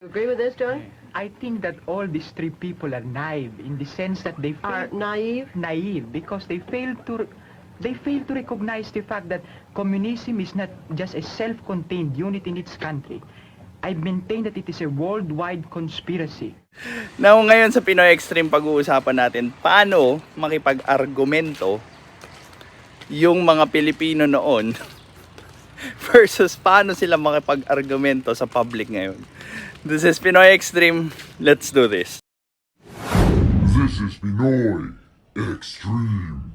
You agree with this, John? I think that all these three people are naive in the sense that they Are fail, naive? because they fail to recognize the fact that communism is not just a self-contained unit in its country. I maintain that it is a worldwide conspiracy. Now, ngayon sa Pinoy Extreme, pag-uusapan natin paano makipag-argumento yung mga Pilipino noon versus paano sila makipag-argumento sa public ngayon. This is Pinoy Extreme. Let's do this. This is Pinoy Extreme.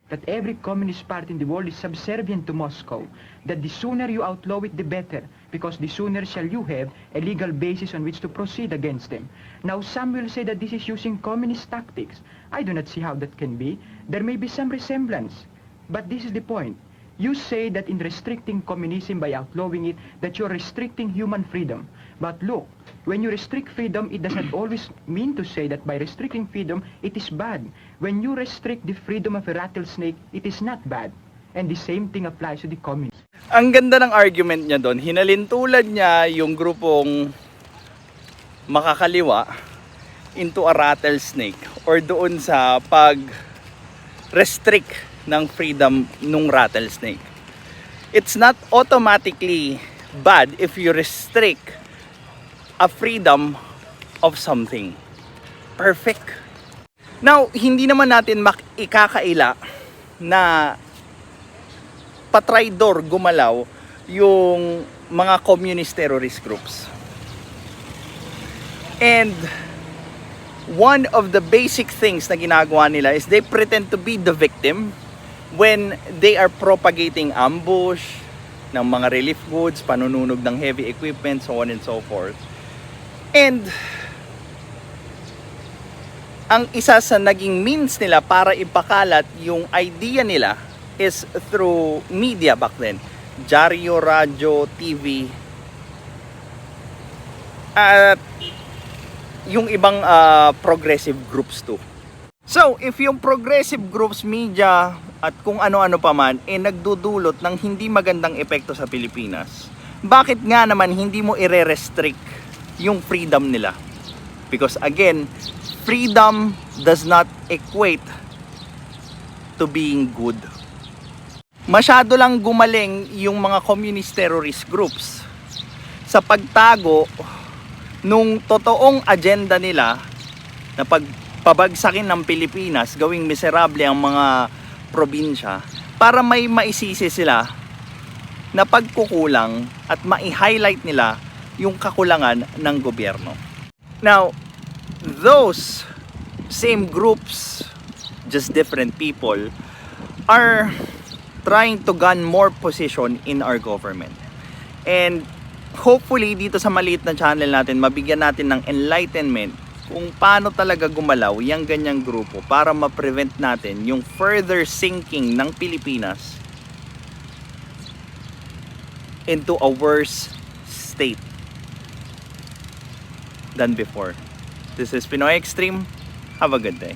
That every communist party in the world is subservient to Moscow. That the sooner you outlaw it, the better, because the sooner shall you have a legal basis on which to proceed against them. Now, some will say that this is using communist tactics. I do not see how that can be. There may be some resemblance, but this is the point. You say that in restricting communism by outlawing it, that you're restricting human freedom. But look, when you restrict freedom, it does not always mean to say that by restricting freedom, it is bad. When you restrict the freedom of a rattlesnake, it is not bad. And the same thing applies to the communists. Ang ganda ng argument niya doon. Hinalintulad niya yung grupong makakaliwa into a rattlesnake or doon sa pag-restrict ng freedom nung rattlesnake. It's not automatically bad if you restrict a freedom of something. Perfect. Now, hindi naman natin ikakaila na patraidor gumalaw yung mga communist terrorist groups. And one of the basic things na ginagawa nila is they pretend to be the victim when they are propagating ambush ng mga relief goods, panununog ng heavy equipment, so on and so forth. And ang isa sa naging means nila para ipakalat yung idea nila is through media back then. Dyaryo, radyo, TV, at yung ibang progressive groups too. So, if yung progressive groups, media, at kung ano-ano pa man, nagdudulot ng hindi magandang epekto sa Pilipinas, bakit nga naman hindi mo ire-restrict yung freedom nila? Because again, freedom does not equate to being good. Masyado lang gumaling yung mga communist terrorist groups sa pagtago nung totoong agenda nila na pabagsakin ng Pilipinas, gawing miserable ang mga probinsya para may maisisi sila na pagkukulang at mai-highlight nila yung kakulangan ng gobyerno. Now, those same groups, just different people, are trying to gain more position in our government. And hopefully dito sa maliit na channel natin, mabigyan natin ng enlightenment kung paano talaga gumalaw yung ganyang grupo para ma-prevent natin yung further sinking ng Pilipinas into a worse state than before. This is Pinoy Extreme. Have a good day.